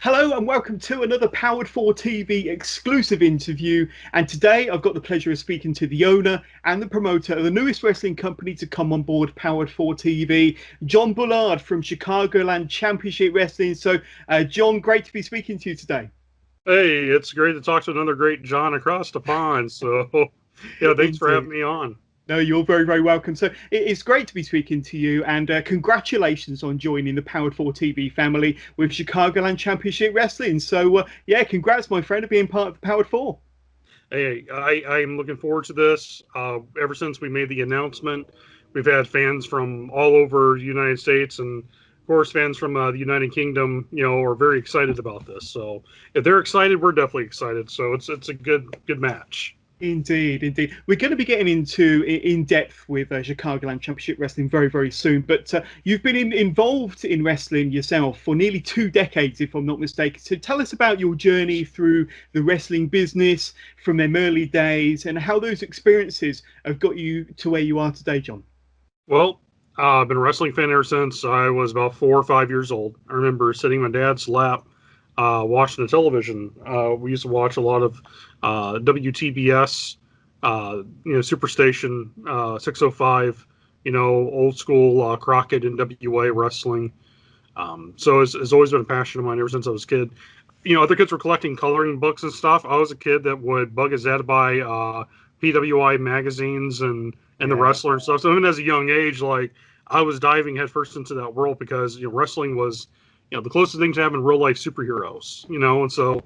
Hello and welcome to another Powered4 TV exclusive interview. And today I've got the pleasure of speaking to the owner and the promoter of the newest wrestling company to come on board Powered4 TV, John Bullard from Chicagoland Championship Wrestling. So, John, great to be speaking to you today. Hey, it's great to talk to another great John across the pond. So, yeah, thanks for having me on. No, you're very, very welcome. So it's great to be speaking to you, and congratulations on joining the Powered4 TV family with Chicagoland Championship Wrestling. So, yeah, congrats, my friend, of being part of Powered4. Hey, I'm looking forward to this. Ever since we made the announcement, we've had fans from all over the United States and, of course, fans from the United Kingdom, are very excited about this. So if they're excited, we're definitely excited. So it's a good match. Indeed, indeed. We're going to be getting into in depth with Chicagoland Championship Wrestling very, very soon. But you've been involved in wrestling yourself for nearly 2 decades, if I'm not mistaken. So tell us about your journey through the wrestling business from them early days and how those experiences have got you to where you are today, John. Well, I've been a wrestling fan ever since I was about 4 or 5 years old. I remember sitting in my dad's lap watching the television. We used to watch a lot of WTBS, Superstation 605, old school Crockett and WA wrestling. So it's always been a passion of mine ever since I was a kid. Other kids were collecting coloring books and stuff. I was a kid that would bug his dad to buy PWI magazines and the wrestler and stuff. So even as a young age, like I was diving headfirst into that world because wrestling was the closest thing to having real life superheroes. And so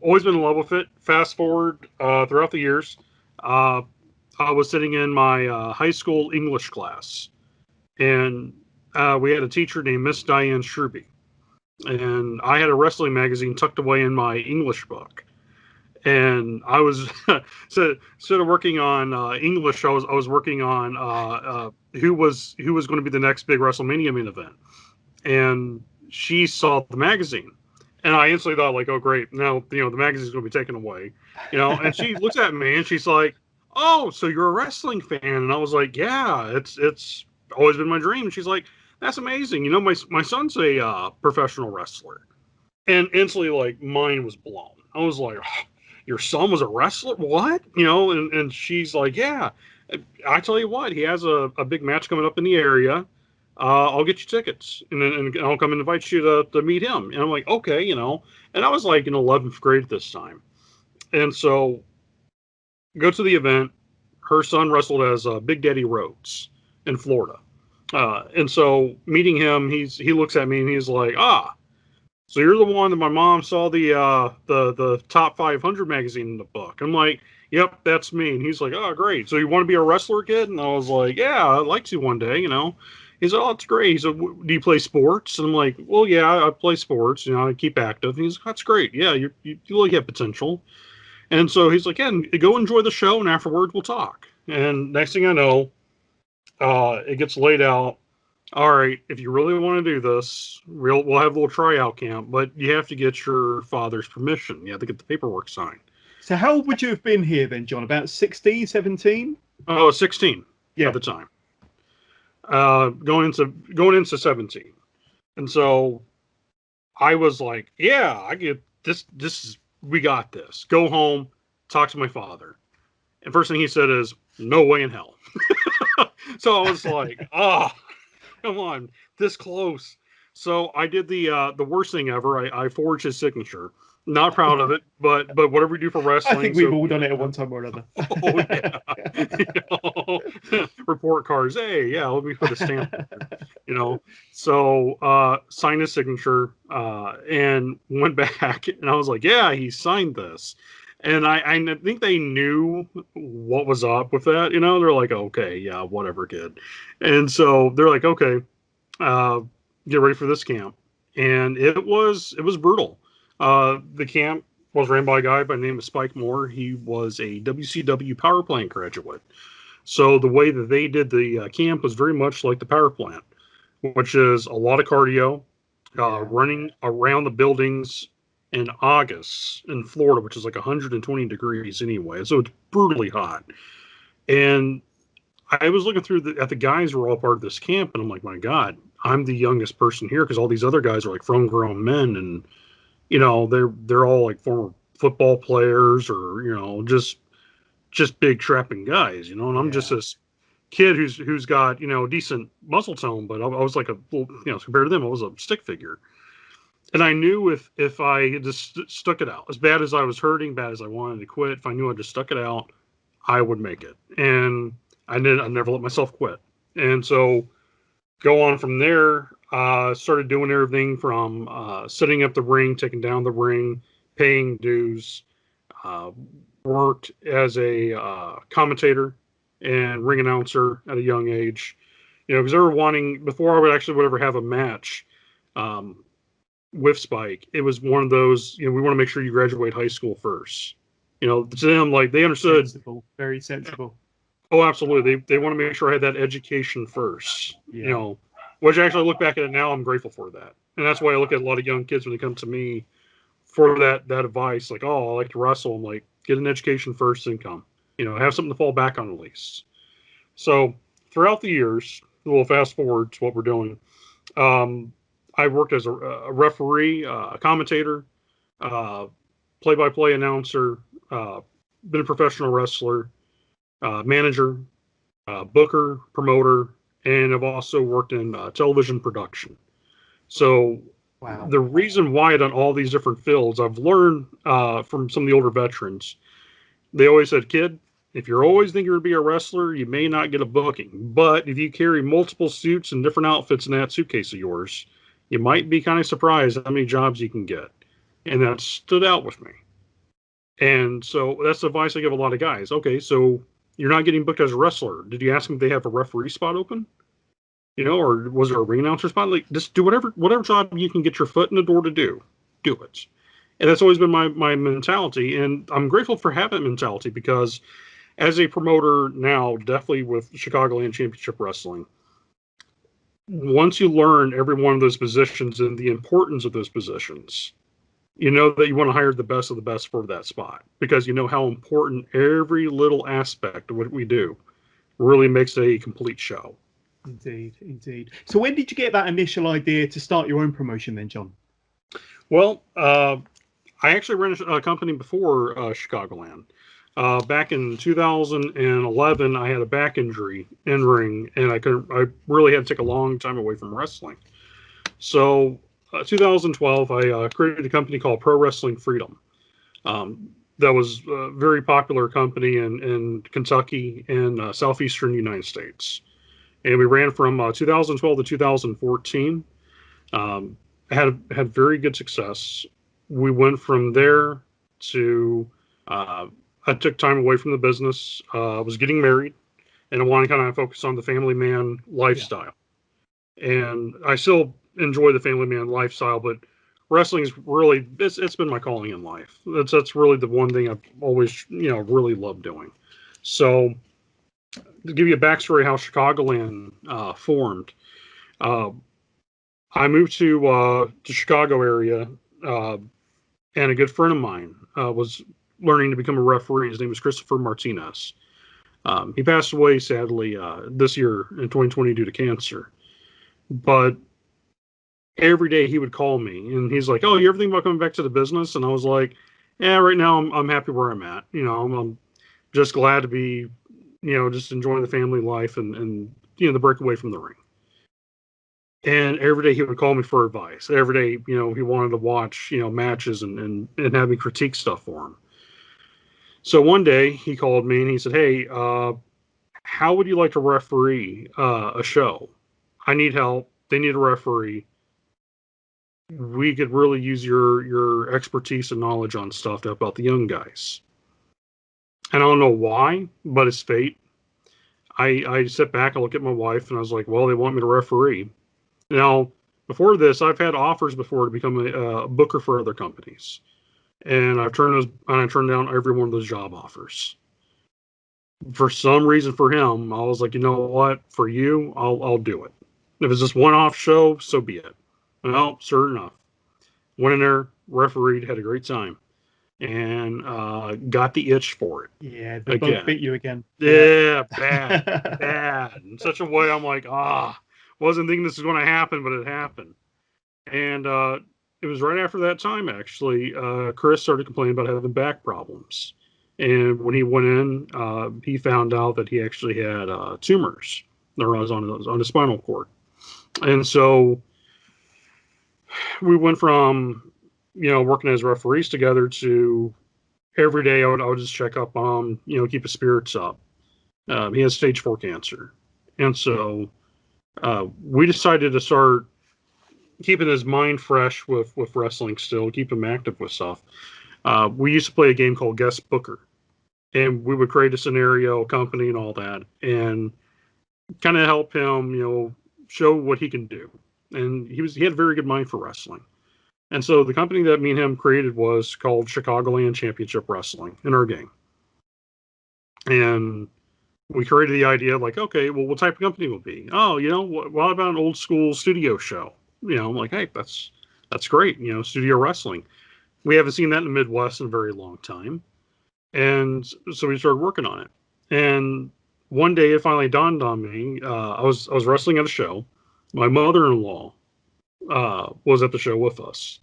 always been in love with it. Fast forward throughout the years, I was sitting in my high school English class, and we had a teacher named Miss Diane Sherby, and I had a wrestling magazine tucked away in my English book. And I was so instead of working on English, I was working on who was going to be the next big WrestleMania main event. And she saw the magazine, and I instantly thought, like, oh great, now the magazine's going to be taken away, And she looks at me and she's like, "Oh, so you're a wrestling fan?" And I was like, "Yeah, it's always been my dream." And she's like, "That's amazing. My son's a professional wrestler." And instantly, like, mine was blown. I was like, oh, "Your son was a wrestler? What?" And she's like, "Yeah, I tell you what, he has a big match coming up in the area. I'll get you tickets, and I'll come and invite you to meet him." And I'm like, okay, and I was like in 11th grade at this time. And so go to the event. Her son wrestled as Big Daddy Rhodes in Florida. And so meeting him, he looks at me and he's like, so you're the one that my mom saw the top 500 magazine in the book. I'm like, yep, that's me. And he's like, oh, great. So you want to be a wrestler, kid? And I was like, yeah, I'd like to one day, He's like, oh, it's great. He's like, do you play sports? And I'm like, well, yeah, I play sports. I keep active. And he's like, that's great. Yeah, you really have potential. And so he's like, yeah, go enjoy the show, and afterwards we'll talk. And next thing I know, it gets laid out. All right, if you really want to do this, we'll have a little tryout camp, but you have to get your father's permission. You have to get the paperwork signed. So how old would you have been here then, John? About 16, 17? Oh, 16 at the time. Going into 17. And so I was like, yeah, I get this we got this. Go home, talk to my father. And first thing he said is, no way in hell. So I was like, come on, this close. So I did the worst thing ever. I forged his signature. Not proud of it, but whatever we do for wrestling. I think we've all done it at one time or another. Oh yeah. Report cards. Hey, yeah, let me put a stamp. So signed his signature and went back, and I was like, yeah, he signed this. And I think they knew what was up with that. They're like, okay, yeah, whatever, kid. And so they're like, okay, get ready for this camp. And it was brutal. The camp was ran by a guy by the name of Spike Moore. He was a WCW power plant graduate. So the way that they did the camp was very much like the power plant, which is a lot of cardio, running around the buildings in August in Florida, which is like 120 degrees anyway. So it's brutally hot. And I was looking through at the guys who were all part of this camp, and I'm like, my God, I'm the youngest person here because all these other guys are like grown men, and you know they're all like former football players or just big strapping guys, you know, and I'm just this kid who's got decent muscle tone, but I was like a little, compared to them, I was a stick figure. And I knew if I just stuck it out, as bad as I was hurting, bad as I wanted to quit, if I knew I just stuck it out, I would make it. And I never let myself quit. And so go on from there. Started doing everything from setting up the ring, taking down the ring, paying dues. Uh, Worked as a commentator and ring announcer at a young age. Because they were wanting, before I would ever have a match with Spike, it was one of those, we want to make sure you graduate high school first. To them, like, they understood. Sensible, very sensible. Oh, absolutely. They want to make sure I had that education first. Yeah. Which actually, I look back at it now, I'm grateful for that. And that's why I look at a lot of young kids when they come to me for that advice, like, oh, I like to wrestle. I'm like, get an education first, then come. Have something to fall back on at least. So throughout the years, a little fast forward to what we're doing, I worked as a referee, a commentator, play-by-play announcer, been a professional wrestler, manager, booker, promoter, and I've also worked in television production. So wow. The reason why I've done all these different fields, I've learned from some of the older veterans. They always said, kid, if you're always thinking you're going to be a wrestler, you may not get a booking. But if you carry multiple suits and different outfits in that suitcase of yours, you might be kind of surprised how many jobs you can get. And that stood out with me. And so that's the advice I give a lot of guys. Okay, so you're not getting booked as a wrestler. Did you ask them if they have a referee spot open? Or was there a ring announcer spot? Like, just do whatever job you can get your foot in the door to do it. And that's always been my mentality. And I'm grateful for having that mentality because as a promoter now, definitely with Chicagoland Championship Wrestling, once you learn every one of those positions and the importance of those positions, you know that you want to hire the best of the best for that spot because you know how important every little aspect of what we do really makes a complete show. Indeed. So when did you get that initial idea to start your own promotion then, John? Well, I actually ran a company before Chicagoland. Back in 2011, I had a back injury in ring, and I really had to take a long time away from wrestling. So 2012, I created a company called Pro Wrestling Freedom. That was a very popular company in Kentucky and southeastern United States. And we ran from 2012 to 2014. Had very good success. We went from there to I took time away from the business. I was getting married, and I wanted to kind of focus on the family man lifestyle. Yeah. And I still enjoy the family man lifestyle, but wrestling is really it's been my calling in life. That's really the one thing I've always really loved doing. So to give you a backstory how Chicagoland formed, I moved to Chicago area, and a good friend of mine was learning to become a referee. His name was Christopher Martinez. He passed away sadly this year in 2020 due to cancer. But every day he would call me, and he's like, "Oh, you ever think about coming back to the business?" And I was like, "Yeah, right now I'm happy where I'm at. I'm just glad to be." Just enjoying the family life and the break away from the ring. And every day he would call me for advice. Every day, he wanted to watch, matches and have me critique stuff for him. So one day he called me and he said, "Hey, how would you like to referee a show? I need help. They need a referee. We could really use your expertise and knowledge on stuff to help out the young guys." And I don't know why, but it's fate. I sit back, I look at my wife, and I was like, well, they want me to referee. Now, before this, I've had offers before to become a booker for other companies. And I turned down every one of those job offers. For some reason for him, I was like, you know what? For you, I'll do it. If it's just one-off show, so be it. Well, sure enough. Went in there, refereed, had a great time. And got the itch for it. Yeah, the bug bit you again. Yeah, bad. In such a way, I'm like, Wasn't thinking this was going to happen, but it happened. And it was right after that time, actually, Chris started complaining about having back problems. And when he went in, he found out that he actually had tumors that was on his spinal cord. And so we went from, working as referees together to every day I would just check up on him, keep his spirits up. He has stage 4 cancer. And so we decided to start keeping his mind fresh with wrestling still, keep him active with stuff. We used to play a game called Guest Booker. And we would create a scenario, company, and all that, and kind of help him, show what he can do. And he had a very good mind for wrestling. And so the company that me and him created was called Chicagoland Championship Wrestling in our game. And we created the idea like, okay, well, what type of company will it be? Oh, what about an old school studio show? I'm like, hey, that's great. Studio wrestling. We haven't seen that in the Midwest in a very long time. And so we started working on it. And one day it finally dawned on me. I was wrestling at a show. My mother-in-law was at the show with us.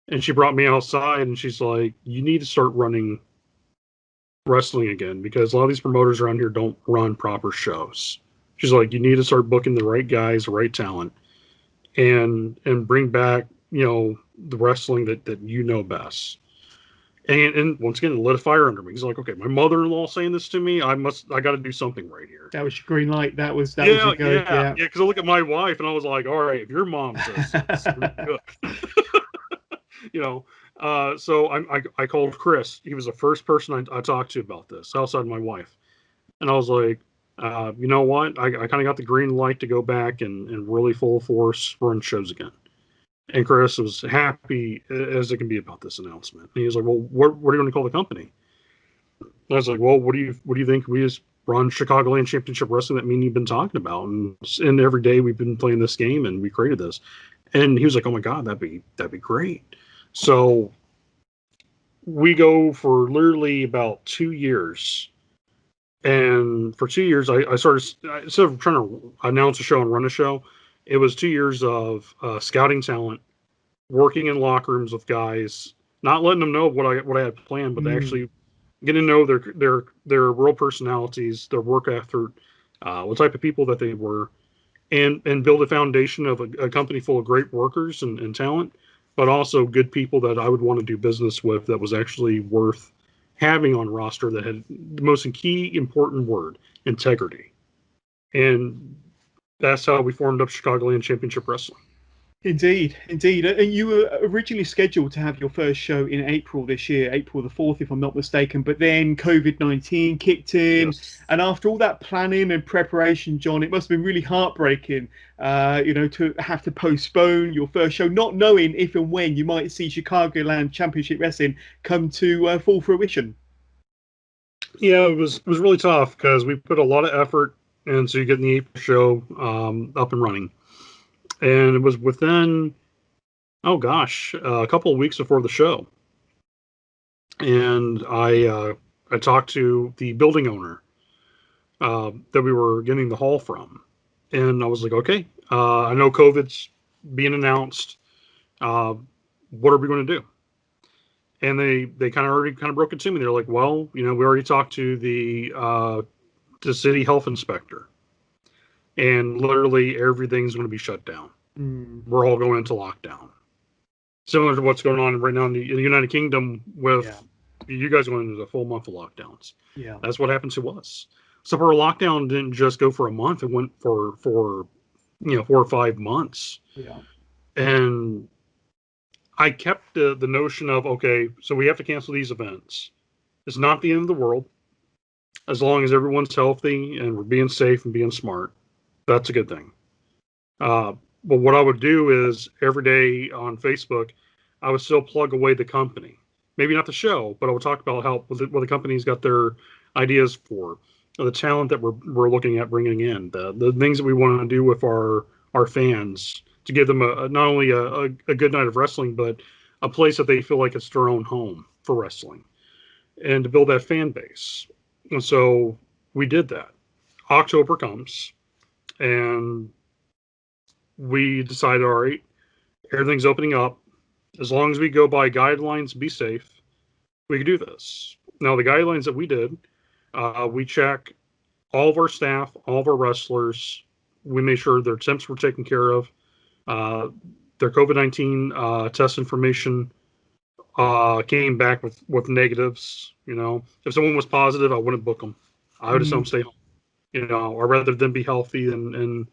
And she brought me outside and she's like, you need to start running wrestling again because a lot of these promoters around here don't run proper shows. She's like, you need to start booking the right guys, the right talent, and bring back, the wrestling that best. And once again, it lit a fire under me. He's like, okay, my mother-in-law saying this to me, I got to do something right here. That was your green light. That was your go. Yeah. Because I look at my wife and I was like, all right, if your mom says this, you're good. So I called Chris. He was the first person I talked to about this outside my wife. And I was like, you know what? I kind of got the green light to go back and really full force run shows again. And Chris was happy as it can be about this announcement. And he was like, well, what are you going to call the company? And I was like, well, what do you think? We just run Chicagoland Championship Wrestling that me and you've been talking about. And every day we've been playing this game and we created this. And he was like, oh my God, that'd be great. So we go for literally about 2 years. And for 2 years, I started, instead of trying to announce a show and run a show, it was 2 years of scouting talent, working in locker rooms with guys, not letting them know what I had planned, but actually getting to know their real personalities, their work effort, what type of people that they were, and build a foundation of a company full of great workers and talent, but also good people that I would want to do business with that was actually worth having on roster that had the most key important word, integrity. And that's how we formed up Chicagoland Championship Wrestling. Indeed. And you were originally scheduled to have your first show in April this year, April the 4th, if I'm not mistaken. But then COVID-19 kicked in. Yes. And after all that planning and preparation, John, it must have been really heartbreaking, to have to postpone your first show, not knowing if and when you might see Chicagoland Championship Wrestling come to full fruition. Yeah, it was really tough because we put a lot of effort into getting the April show up and running. And it was within, a couple of weeks before the show. And I talked to the building owner that we were getting the hall from. And I was like, okay, I know COVID's being announced. What are we going to do? And they kind of broke it to me. They're like, well, we already talked to the city health inspector. And literally everything's going to be shut down. We're all going into lockdown. Similar to what's going on right now in the United Kingdom with you guys going into a full month of lockdowns. Yeah, that's what happened to us. So our lockdown didn't just go for a month; it went for 4 or 5 months. Yeah, and I kept the notion of, okay, so we have to cancel these events. It's not the end of the world. As long as everyone's healthy and we're being safe and being smart, that's a good thing. But what I would do is every day on Facebook, I would still plug away the company. Maybe not the show, but I would talk about how what the company's got their ideas for, the talent that we're looking at bringing in, the things that we want to do with our fans to give them not only a good night of wrestling, but a place that they feel like it's their own home for wrestling, and to build that fan base. And so we did that. October comes, and we decided, all right, everything's opening up. As long as we go by guidelines, be safe, we can do this. Now, the guidelines that we did, we check all of our staff, all of our wrestlers. We made sure their temps were taken care of. Their COVID-19 test information came back with negatives. You know, if someone was positive, I wouldn't book them. I would just tell them stay home. You know, or rather than be healthy and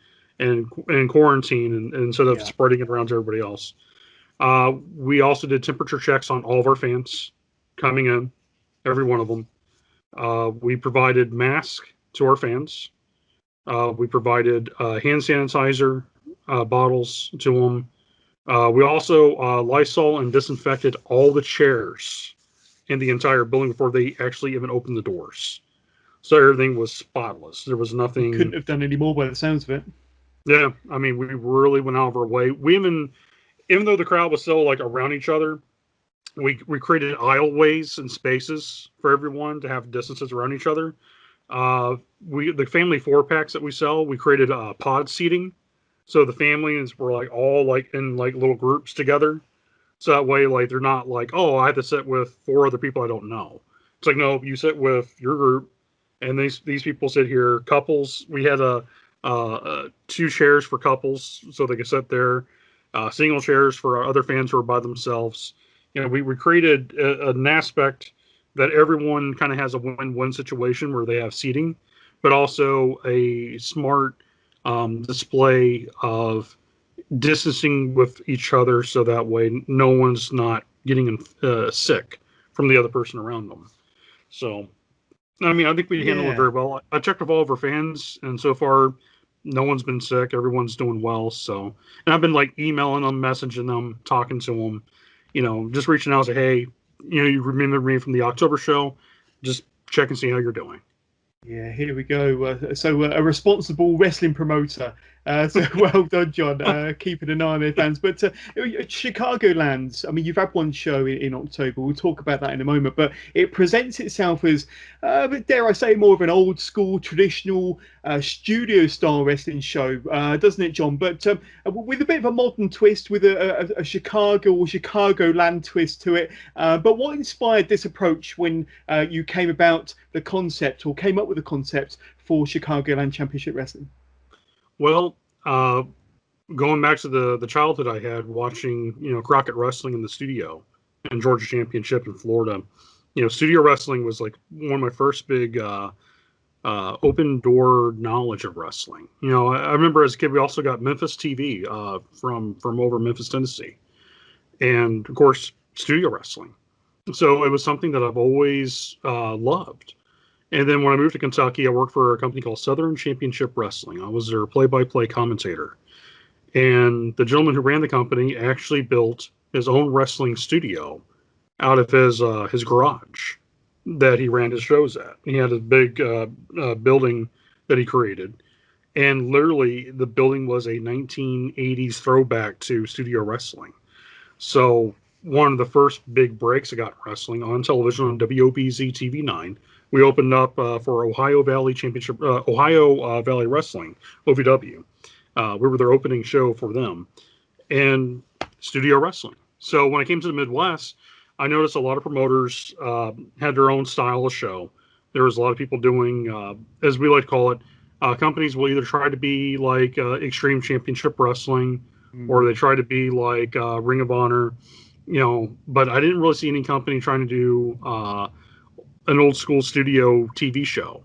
quarantine and instead of spreading it around to everybody else. We also did temperature checks on all of our fans coming in, every one of them. We provided masks to our fans. We provided hand sanitizer bottles to them. We also Lysol and disinfected all the chairs in the entire building before they actually even opened the doors. So everything was spotless. There was nothing. Couldn't have done any more by the sounds of it. Yeah, I mean, we really went out of our way. We even though the crowd was still like around each other, we created aisleways and spaces for everyone to have distances around each other. The family 4-packs that we sell, we created pod seating, so the families were like all like in like little groups together. So that way, like they're not like, oh, I have to sit with 4 other people I don't know. It's like, no, you sit with your group, and these people sit here. Couples, we had 2 chairs for couples so they could sit there. Single chairs for other fans who are by themselves. You know, we created an aspect that everyone kind of has a win-win situation where they have seating, but also a smart display of distancing with each other, so that way no one's not getting sick from the other person around them. So, I mean, I think we handled it very well. I checked with all of our fans, and so far, no one's been sick. Everyone's doing well. So, and I've been like emailing them, messaging them, talking to them, you know, just reaching out, say, hey, you know, you remember me from the October show? Just check and see how you're doing. Yeah, here we go. So a responsible wrestling promoter. So well done, John, keeping an eye on their fans. But Chicagoland, I mean, you've had one show in October. We'll talk about that in a moment. But it presents itself as, dare I say, more of an old school, traditional studio-style wrestling show, doesn't it, John? But with a bit of a modern twist, with a Chicago or Chicagoland twist to it. But what inspired this approach when you came about the concept or came up with the concept for Chicagoland Championship Wrestling? Well, going back to the childhood I had watching, you know, Crockett Wrestling in the studio and Georgia Championship in Florida, you know, studio wrestling was like one of my first big open door knowledge of wrestling. You know, I remember as a kid, we also got Memphis TV from over Memphis, Tennessee, and of course, studio wrestling. So it was something that I've always loved. And then when I moved to Kentucky, I worked for a company called Southern Championship Wrestling. I was their play-by-play commentator. And the gentleman who ran the company actually built his own wrestling studio out of his garage that he ran his shows at. He had a big building that he created. And literally, the building was a 1980s throwback to studio wrestling. So one of the first big breaks I got wrestling on television on WOBZ TV9. We opened up for Ohio Valley Championship, Ohio Valley Wrestling, OVW. We were their opening show for them, and studio wrestling. So when I came to the Midwest, I noticed a lot of promoters had their own style of show. There was a lot of people doing, as we like to call it, companies will either try to be like Extreme Championship Wrestling, or they try to be like Ring of Honor, you know. But I didn't really see any company trying to do an old school studio TV show.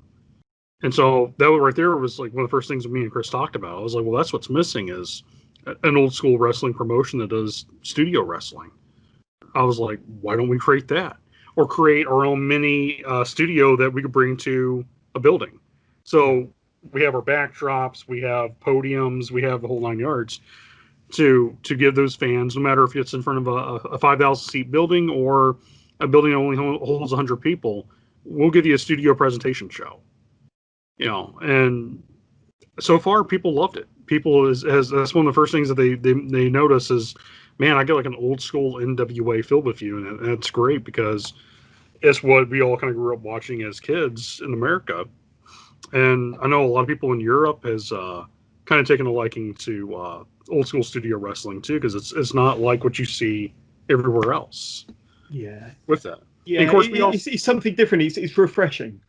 And so that right there was like one of the first things that me and Chris talked about. I was like, well, that's what's missing is an old school wrestling promotion that does studio wrestling. I was like, why don't we create that? Or create our own mini studio that we could bring to a building. So we have our backdrops, we have podiums, we have the whole 9 yards to give those fans, no matter if it's in front of a 5,000 seat building or a building that only holds 100 people, we'll give you a studio presentation show. You know, and so far people loved it. People that's one of the first things that they notice is, man, I get like an old school NWA feel with you, and that's great because it's what we all kind of grew up watching as kids in America. And I know a lot of people in Europe has kind of taken a liking to old school studio wrestling too, because it's not like what you see everywhere else. Yeah. With that, Yeah, and of course it's something different. It's refreshing.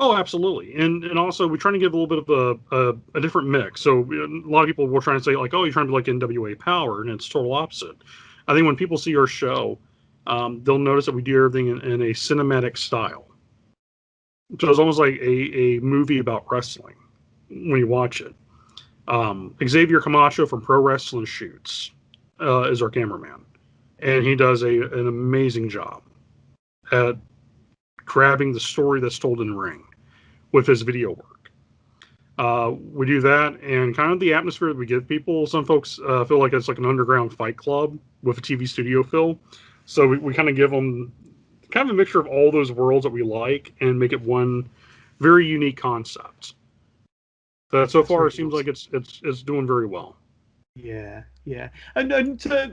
Oh, absolutely, and also we try to give a little bit of a different mix. So a lot of people will try and say like, "Oh, you're trying to be like NWA Power," and it's total opposite. I think when people see our show, they'll notice that we do everything in a cinematic style. So it's almost like a movie about wrestling when you watch it. Xavier Camacho from Pro Wrestling Shoots is our cameraman, and he does an amazing job at grabbing the story that's told in the ring with his video work. We do that, and kind of the atmosphere that we give people. Some folks feel like it's like an underground fight club with a TV studio feel. So we kind of give them kind of a mixture of all those worlds that we like and make it one very unique concept. That so far it seems like it's doing very well. Yeah, yeah, and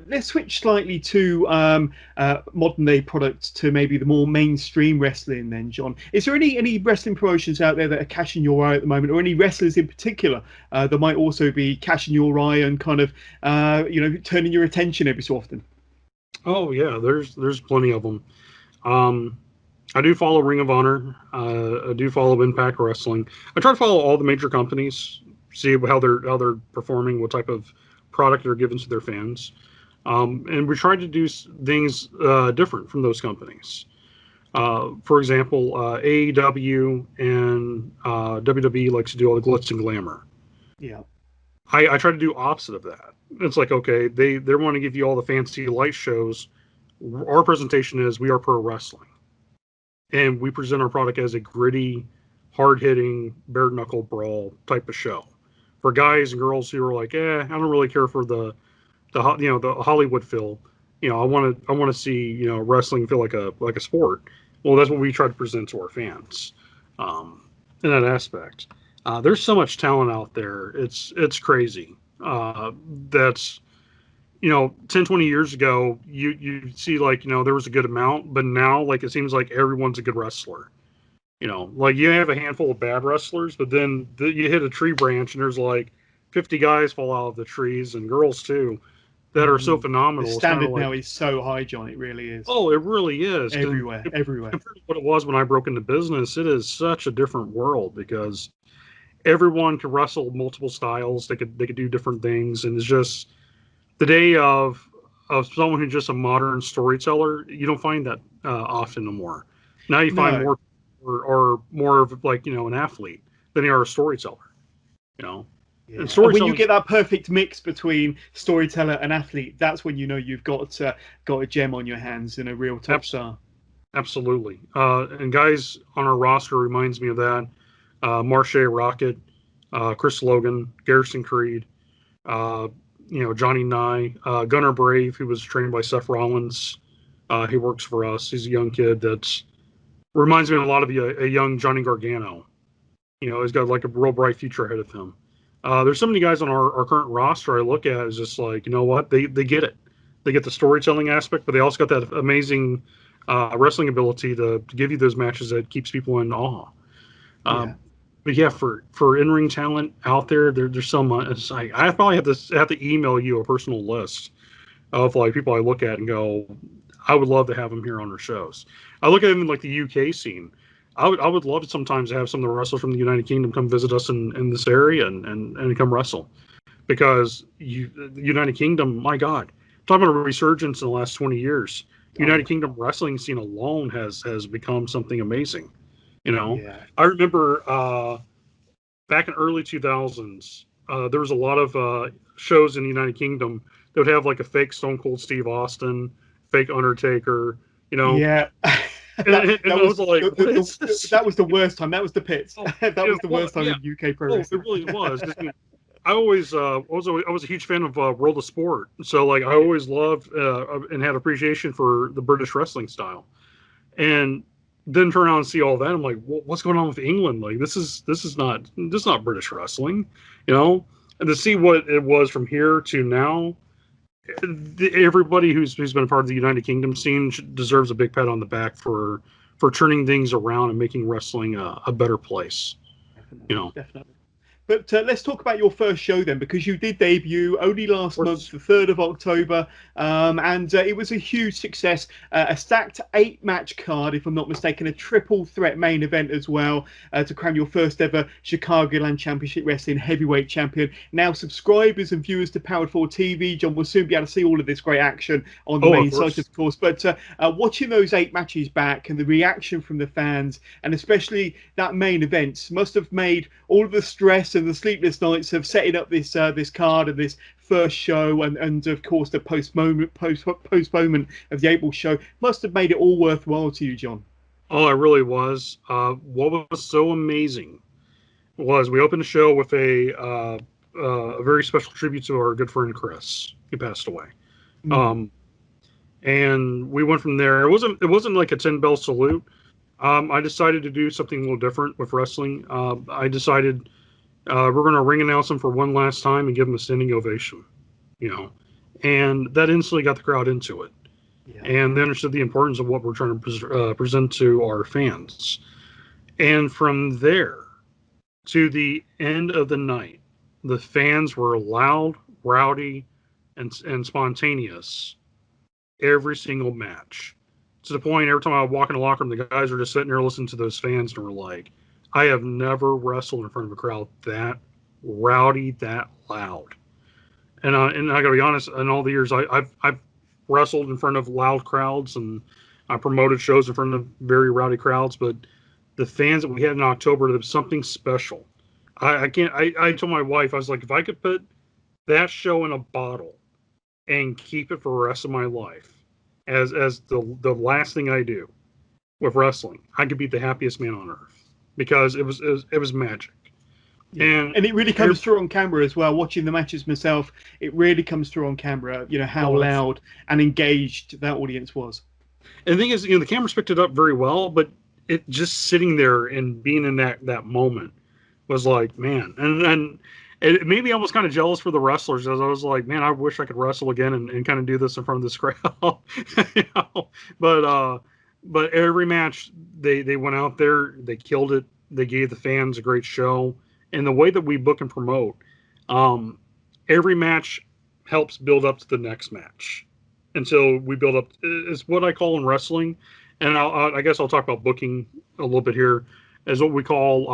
let's switch slightly to modern day products, to maybe the more mainstream wrestling. Then, John, is there any wrestling promotions out there that are catching your eye at the moment, or any wrestlers in particular that might also be catching your eye and kind of turning your attention every so often? Oh yeah, there's plenty of them. I do follow Ring of Honor. I do follow Impact Wrestling. I try to follow all the major companies, see how they're performing, what type of product they're giving to their fans, and we try to do things different from those companies. For example, AEW and WWE likes to do all the glitz and glamour. Yeah, I try to do opposite of that. It's like, okay, they want to give you all the fancy light shows. Our presentation is we are pro wrestling, and we present our product as a gritty, hard-hitting, bare-knuckle brawl type of show for guys and girls who are like, I don't really care for the Hollywood feel. I want to see wrestling feel like a sport. Well, that's what we try to present to our fans in that aspect. There's so much talent out there. It's crazy. That's 10, 20 years ago, you see like, there was a good amount, but now like it seems like everyone's a good wrestler. Like you have a handful of bad wrestlers, but then you hit a tree branch and there's like 50 guys fall out of the trees, and girls too, that are so phenomenal. The standard now is so high, John. It really is. Oh, it really is. Everywhere. Compared to what it was when I broke into business, it is such a different world because everyone can wrestle multiple styles. They could do different things, and it's just the day of someone who's just a modern storyteller. You don't find that often anymore. Now you find more or more of like an athlete than you are a storyteller. Yeah. And when you get that perfect mix between storyteller and athlete, that's when you've got a gem on your hands and a real top star. Absolutely. And guys on our roster reminds me of that. Marche Rocket, Chris Logan, Garrison Creed, Johnny Nye, Gunnar Brave, who was trained by Seth Rollins. He works for us. He's a young kid that reminds me a lot of a young Johnny Gargano. He's got like a real bright future ahead of him. There's so many guys on our current roster I look at is just like, what? They get it. They get the storytelling aspect, but they also got that amazing wrestling ability to give you those matches that keeps people in awe. But yeah, for in-ring talent out there's so much. It's like, I probably have to email you a personal list of like people I look at and go, I would love to have them here on our shows. I look at them in like the UK scene. I would love to sometimes have some of the wrestlers from the United Kingdom come visit us in this area and come wrestle, because the United Kingdom, my God, talking about a resurgence in the last 20 years. United Kingdom wrestling scene alone has become something amazing. I remember back in early 2000s, there was a lot of shows in the United Kingdom that would have like a fake Stone Cold Steve Austin, fake Undertaker, Yeah. That was the worst time. That was the pits. That was the worst time in UK pro wrestling. It really was. I was a huge fan of World of Sport, so like I always loved and had appreciation for the British wrestling style, and then turn around and see all that. I'm like, what's going on with England? Like this is not British wrestling, and to see what it was from here to now. Everybody who's been a part of the United Kingdom scene deserves a big pat on the back for turning things around and making wrestling a better place. Definitely. But let's talk about your first show then, because you did debut only last month, the 3rd of October, and it was a huge success. A stacked 8-match card, if I'm not mistaken, a triple threat main event as well, to crown your first ever Chicagoland Championship Wrestling heavyweight champion. Now, subscribers and viewers to Powered4 TV, John, will soon be able to see all of this great action on the main site, of course. But watching those 8 matches back and the reaction from the fans, and especially that main event, must have made all of the stress and the sleepless nights of setting up this this card and this first show, and of course the postponement of the April show must have made it all worthwhile to you, John. Oh, it really was. What was so amazing was we opened the show with a very special tribute to our good friend Chris. He passed away. And we went from there. It wasn't like a 10-bell salute. I decided to do something a little different with wrestling. I decided we're going to ring announce him for one last time and give him a standing ovation, and that instantly got the crowd into it. Yeah. And they understood the importance of what we're trying to present to our fans. And from there to the end of the night, the fans were loud, rowdy, and spontaneous every single match. To the point, every time I would walk in the locker room, the guys were just sitting there listening to those fans and were like, I have never wrestled in front of a crowd that rowdy, that loud. And I got to be honest, in all the years I've wrestled in front of loud crowds, and I promoted shows in front of very rowdy crowds, but the fans that we had in October, there was something special. I told my wife, I was like, if I could put that show in a bottle and keep it for the rest of my life as the last thing I do with wrestling, I could be the happiest man on earth, because it was magic. Yeah. And it really comes through on camera as well. Watching the matches myself, it really comes through on camera, how loud and engaged that audience was. And the thing is, the cameras picked it up very well, but it just sitting there and being in that moment was like, man. And it made me almost kind of jealous for the wrestlers, as I was like, man, I wish I could wrestle again and kind of do this in front of this crowd. But every match they went out there, they killed it. They gave the fans a great show. And the way that we book and promote, every match helps build up to the next match until we build up. It's what I call in wrestling, and I guess I'll talk about booking a little bit here, is what we call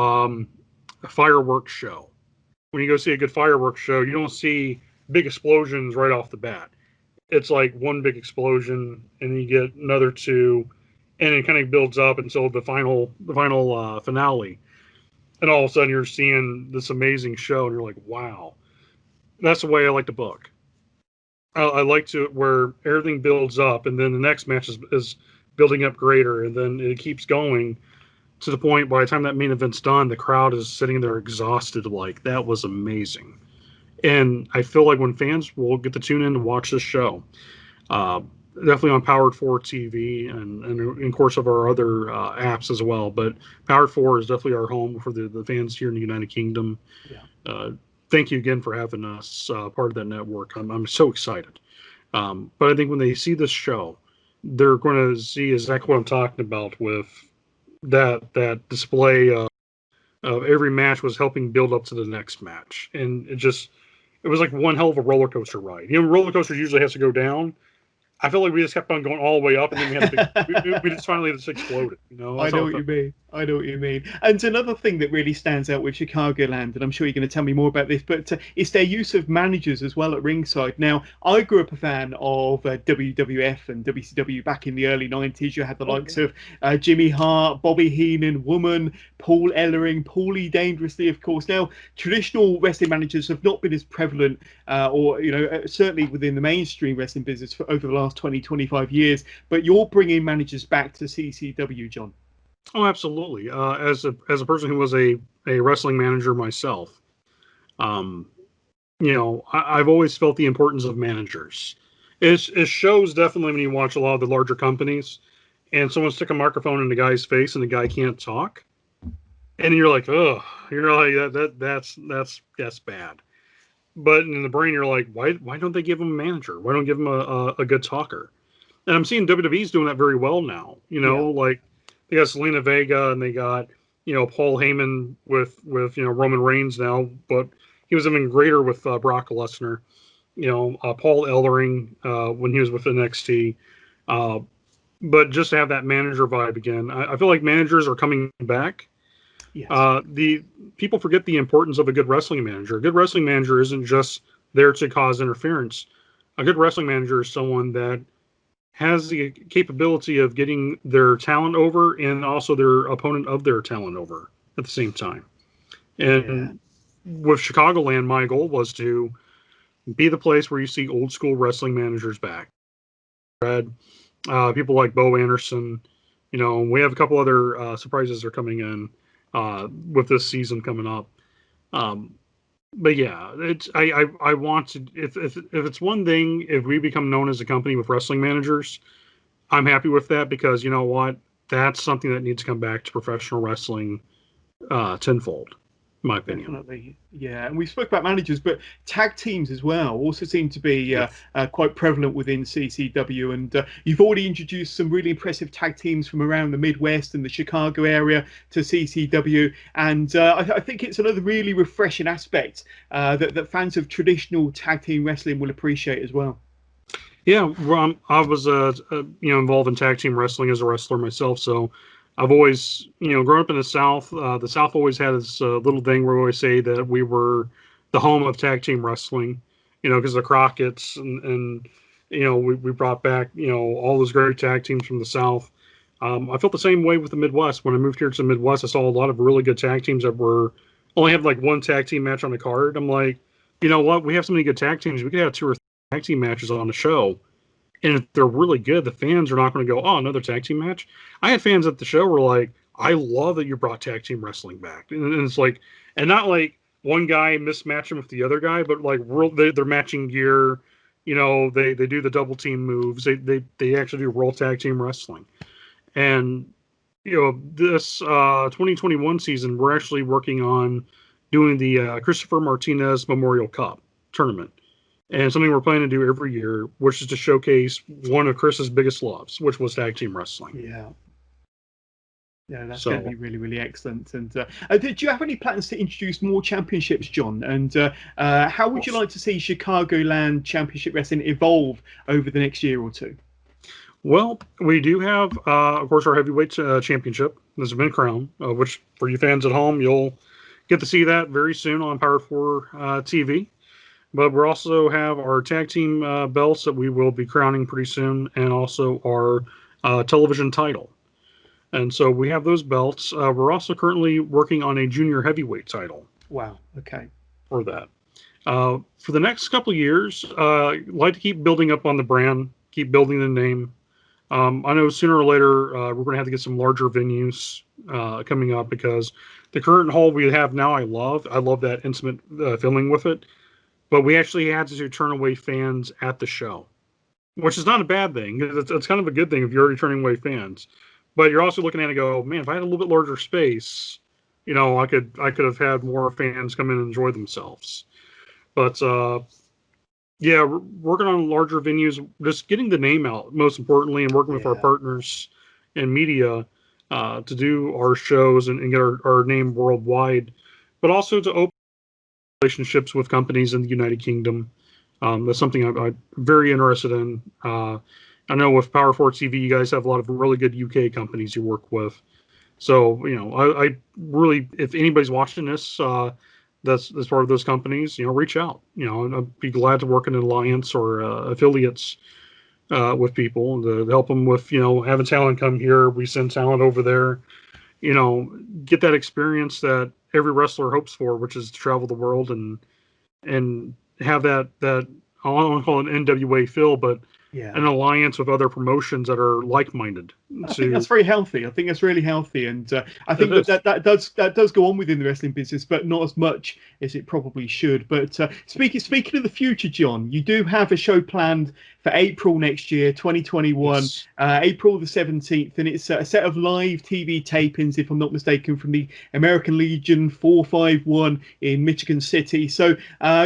a fireworks show. When you go see a good fireworks show, you don't see big explosions right off the bat. It's like one big explosion, and then you get another two, and it kind of builds up until the final finale. And all of a sudden, you're seeing this amazing show, and you're like, wow. That's the way I like to book. I like to where everything builds up, and then the next match is building up greater, and then it keeps going to the point by the time that main event's done, the crowd is sitting there exhausted, like, that was amazing. And I feel like when fans will get to tune in to watch this show, definitely on Powered4 TV and in course of our other apps as well. But Powered4 is definitely our home for the fans here in the United Kingdom. Yeah. Thank you again for having us part of that network. I'm so excited. But I think when they see this show, they're going to see exactly what I'm talking about with that display of every match was helping build up to the next match. And it was like one hell of a roller coaster ride. Roller coasters usually has to go down. I feel like we just kept on going all the way up, and then we had to, we just finally just exploded. I know what you mean. I know what you mean. And another thing that really stands out with Chicagoland, and I'm sure you're going to tell me more about this, but it's their use of managers as well at ringside. Now, I grew up a fan of WWF and WCW back in the early 90s. You had the likes of Jimmy Hart, Bobby Heenan, Woman, Paul Ellering, Paulie Dangerously, of course. Now, traditional wrestling managers have not been as prevalent, or certainly within the mainstream wrestling business for over the last 20, 25 years. But you're bringing managers back to CCW, John. Oh, absolutely. As a person who was a wrestling manager myself, I've always felt the importance of managers. It shows definitely when you watch a lot of the larger companies, and someone stick a microphone in the guy's face and the guy can't talk, and you're like, oh, you're like that's bad. But in the brain, you're like, why don't they give him a manager? Why don't give him a good talker? And I'm seeing WWE's doing that very well now. Like. They got Selena Vega, and they got Paul Heyman with Roman Reigns now, but he was even greater with Brock Lesnar. Paul Ellering when he was with NXT. But just to have that manager vibe again, I feel like managers are coming back. Yes. The people forget the importance of a good wrestling manager. A good wrestling manager isn't just there to cause interference. A good wrestling manager is someone that has the capability of getting their talent over and also their opponent of their talent over at the same time. And with Chicagoland, my goal was to be the place where you see old school wrestling managers back. People like Bo Anderson. We have a couple other surprises that are coming in with this season coming up. But yeah, I want to, if it's one thing, if we become known as a company with wrestling managers, I'm happy with that, because you know what, that's something that needs to come back to professional wrestling tenfold, in my opinion. Definitely, yeah. And we spoke about managers, but tag teams as well also seem to be quite prevalent within CCW. And you've already introduced some really impressive tag teams from around the Midwest and the Chicago area to CCW. And I think it's another really refreshing aspect that fans of traditional tag team wrestling will appreciate as well. Yeah, well, I was involved in tag team wrestling as a wrestler myself, so I've always, grown up in the South always had this little thing where we always say that we were the home of tag team wrestling, because the Crockett's and we brought back, all those great tag teams from the South. I felt the same way with the Midwest. When I moved here to the Midwest, I saw a lot of really good tag teams that only have like one tag team match on the card. I'm like, you know what? We have so many good tag teams. We could have 2 or 3 tag team matches on the show. And if they're really good, the fans are not going to go, oh, another tag team match. I had fans at the show were like, I love that you brought tag team wrestling back. And it's like, and not like one guy mismatching with the other guy, but like they're matching gear. They do the double team moves. They actually do World Tag Team Wrestling. And, this 2021 season, we're actually working on doing the Christopher Martinez Memorial Cup tournament. And something we're planning to do every year, which is to showcase one of Chris's biggest loves, which was tag team wrestling. Yeah. Yeah, that's going to be really, really excellent. And do you have any plans to introduce more championships, John? And how would you like to see Chicagoland Championship Wrestling evolve over the next year or two? Well, we do have, of course, our heavyweight championship. This has been crowned, which for you fans at home, you'll get to see that very soon on Powered4 TV. But we also have our tag team belts that we will be crowning pretty soon, and also our television title. And so we have those belts. We're also currently working on a junior heavyweight title. Wow. Okay. For that. For the next couple of years, I'd like to keep building up on the brand, keep building the name. I know sooner or later we're going to have to get some larger venues coming up, because the current hall we have now, I love that intimate feeling with it. But we actually had to turn away fans at the show, which is not a bad thing. It's kind of a good thing if you're already turning away fans. But you're also looking at it and go, man, if I had a little bit larger space, I could have had more fans come in and enjoy themselves. But yeah, we're working on larger venues, just getting the name out, most importantly, and working with our partners in media to do our shows and get our name worldwide, but also to open relationships with companies in the United Kingdom. That's something I'm very interested in. I know with Powered4 TV, you guys have a lot of really good UK companies you work with. So, I really, if anybody's watching this, that's part of those companies, reach out. I'd be glad to work in an alliance or affiliates with people to help them with, having talent come here. We send talent over there, get that experience that every wrestler hopes for, which is to travel the world and have that I don't want to call it an NWA feel, but an alliance with other promotions that are like-minded. I think that's very healthy. I think that's really healthy, and I think that does go on within the wrestling business, but not as much as it probably should. But speaking of the future, John, you do have a show planned for April next year, 2021, yes. April the 17th, and it's a set of live TV tapings, if I'm not mistaken, from the American Legion 451 in Michigan City. So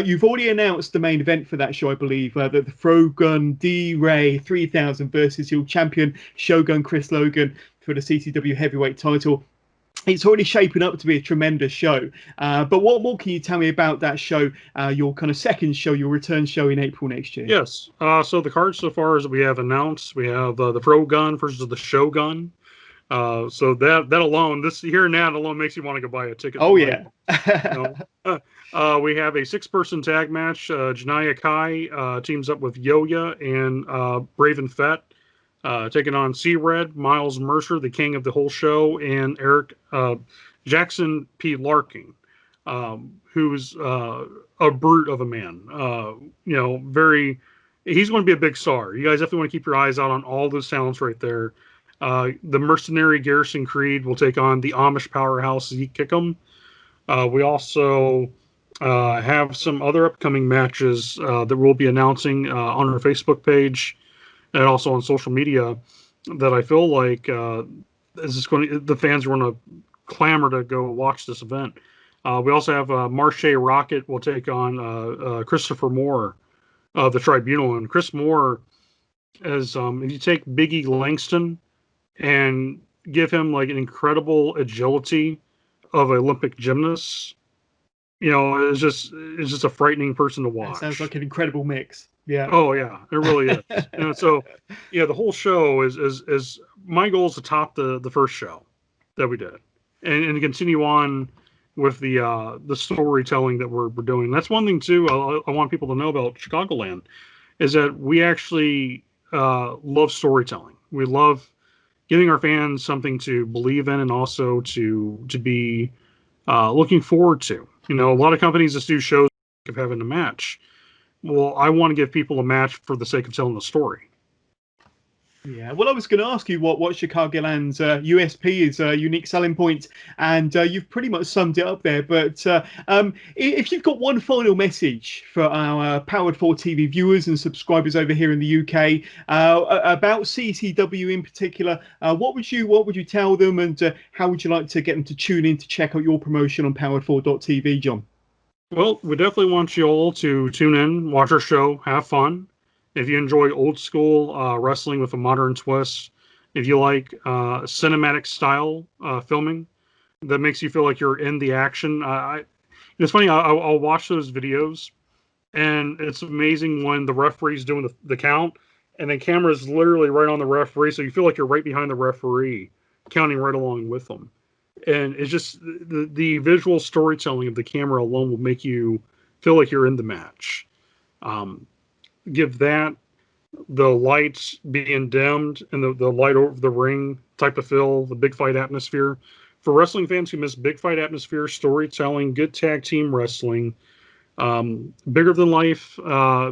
you've already announced the main event for that show, I believe, the Throgun D-Ray 3000 versus your champion Shogun Chris Logan for the CCW heavyweight title. it's already shaping up to be a tremendous show. But what more can you tell me about that show, your kind of second show, your return show in April next year? Yes. So the cards so far as we have announced, we have the Pro Gun versus the Shogun. So that alone, this here and now alone makes you want to go buy a ticket. Oh yeah. You know? We have a 6-person tag match. Janaya Kai teams up with Yoya and Raven Fett, taking on C-Red, Miles Mercer, the king of the whole show, and Eric Jackson P. Larkin, who's a brute of a man. You know, he's going to be a big star. You guys definitely want to keep your eyes out on all those talents right there. The mercenary Garrison Creed will take on the Amish powerhouse Zeke Kickham. We also have some other upcoming matches that we'll be announcing on our Facebook page and also on social media that I feel like the fans are going to clamor to go watch this event. We also have Marche Rocket will take on Christopher Moore of the Tribunal. And Chris Moore is, if you take Biggie Langston and give him like an incredible agility of an Olympic gymnast, you know, it's just a frightening person to watch. That sounds like an incredible mix. Yeah. Oh yeah, it really is. You know, so yeah, the whole show is my goal is to top the first show that we did, and continue on with the storytelling that we're doing. That's one thing too. I want people to know about Chicagoland is that we actually love storytelling. We love giving our fans something to believe in and also to be looking forward to. You know, a lot of companies just do shows of having a match. Well, I want to give people a match for the sake of telling the story. Yeah, well, I was going to ask you what Chicagoland's USP is, unique selling point, and you've pretty much summed it up there. But if you've got one final message for our Powered4 TV viewers and subscribers over here in the UK about CCW in particular, what would you tell them, and how would you like to get them to tune in to check out your promotion on Powered4.tv, John? Well, we definitely want you all to tune in, watch our show, have fun. If you enjoy old school wrestling with a modern twist, if you like cinematic style filming that makes you feel like you're in the action, it's funny. I'll watch those videos, and it's amazing when the referee's doing the count, and the camera's literally right on the referee, so you feel like you're right behind the referee, counting right along with them. And it's just the visual storytelling of the camera alone will make you feel like you're in the match. Give that the lights being dimmed and the light over the ring type of feel, the big fight atmosphere. For wrestling fans who miss big fight atmosphere, storytelling, good tag team wrestling, bigger than life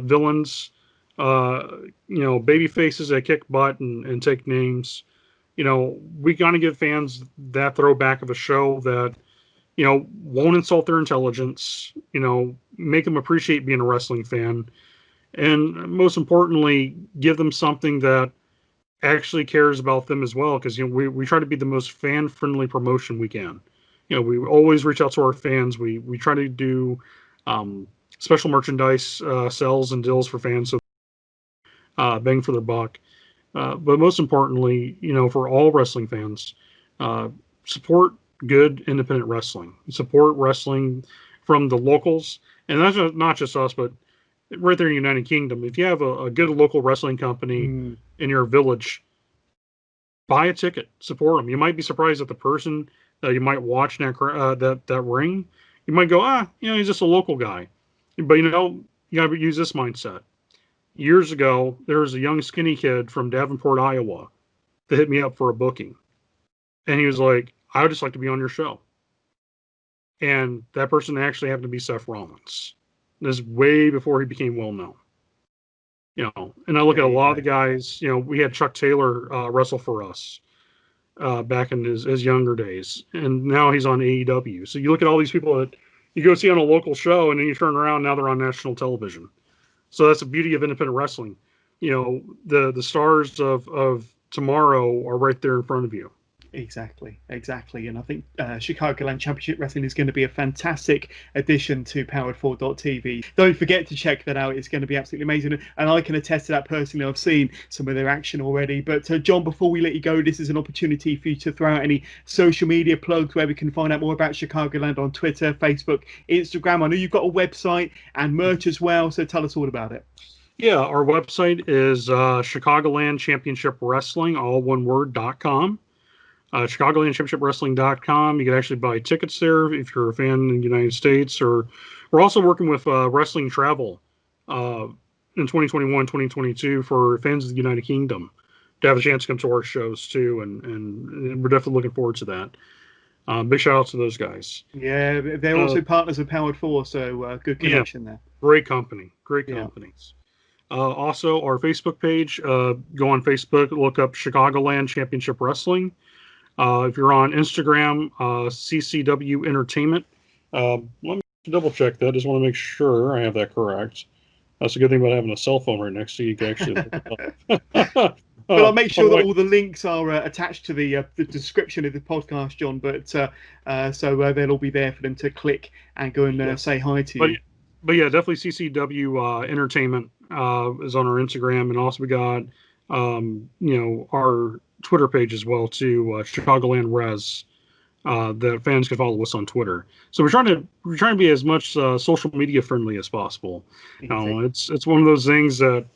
villains, you know, baby faces that kick butt and take names. You know, we got to give fans that throwback of a show that, you know, won't insult their intelligence, you know, make them appreciate being a wrestling fan. And most importantly, give them something that actually cares about them as well. Because, you know, we try to be the most fan-friendly promotion we can. You know, we always reach out to our fans. We try to do special merchandise sales and deals for fans, so bang for their buck. But most importantly, you know, for all wrestling fans, support good independent wrestling. Support wrestling from the locals, and that's not just us, but right there in the United Kingdom. If you have a good local wrestling company in your village, buy a ticket, support them. You might be surprised at the person that you might watch that ring. You might go, you know, he's just a local guy. But, you know, you got to use this mindset. Years ago, there was a young skinny kid from Davenport, Iowa, that hit me up for a booking. And he was like, I would just like to be on your show. And that person actually happened to be Seth Rollins. This is way before he became well known. You know, and I look at a lot of the guys, you know, we had Chuck Taylor wrestle for us back in his younger days. And now he's on AEW. So you look at all these people that you go see on a local show, and then you turn around, now they're on national television. So that's the beauty of independent wrestling. You know, the stars of tomorrow are right there in front of you. Exactly. And I think Chicagoland Championship Wrestling is going to be a fantastic addition to Powered4 TV. Don't forget to check that out. It's going to be absolutely amazing. And I can attest to that personally. I've seen some of their action already. But John, before we let you go, this is an opportunity for you to throw out any social media plugs where we can find out more about Chicagoland on Twitter, Facebook, Instagram. I know you've got a website and merch as well. So tell us all about it. Yeah, our website is Chicagoland Championship Wrestling, all one word.com. ChicagolandChampionshipWrestling.com. You can actually buy tickets there if you're a fan in the United States. Or we're also working with wrestling travel in 2021, 2022 for fans of the United Kingdom to have a chance to come to our shows too, and we're definitely looking forward to that. Big shout out to those guys. Yeah, they're also partners of Powered4, so good connection there. Great company, great companies. Also, our Facebook page. Go on Facebook, look up Chicagoland Championship Wrestling. If you're on Instagram, CCW Entertainment. Let me double check that. Just want to make sure I have that correct. That's a good thing about having a cell phone right next to you. You can actually look it up. But I'll make sure that all the links are attached to the description of the podcast, John. But so they'll all be there for them to click and go and say hi to you. But yeah, definitely CCW Entertainment is on our Instagram, and also we got our Twitter page as well too, Chicagoland Res. That fans can follow us on Twitter. So we're trying to be as much social media friendly as possible. It's one of those things that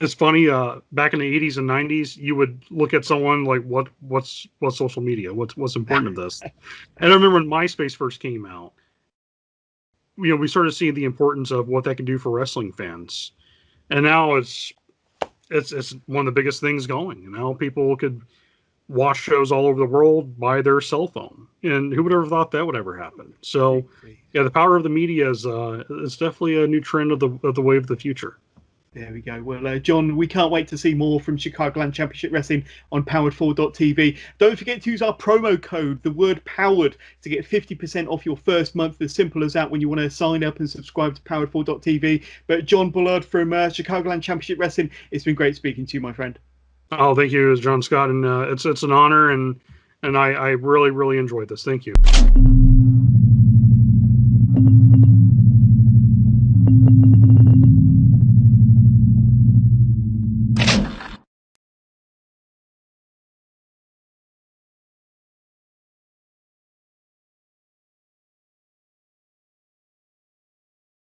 it's funny. Back in the 80s and 90s, you would look at someone like, what's social media? What's important to this? And I remember when MySpace first came out, we started seeing the importance of what that can do for wrestling fans, and now it's one of the biggest things going. People could watch shows all over the world by their cell phone, and who would ever thought that would ever happen? So, yeah, the power of the media is definitely a new trend of the wave of the future. There we go. Well, John, we can't wait to see more from Chicagoland Championship Wrestling on Powered4 TV. Don't forget to use our promo code, the word POWERED, to get 50% off your first month. As simple as that when you want to sign up and subscribe to Powered4 TV. But John Bullard from Chicagoland Championship Wrestling, it's been great speaking to you, my friend. Oh, thank you, John Scott, and it's an honor, and I really, really enjoyed this. Thank you.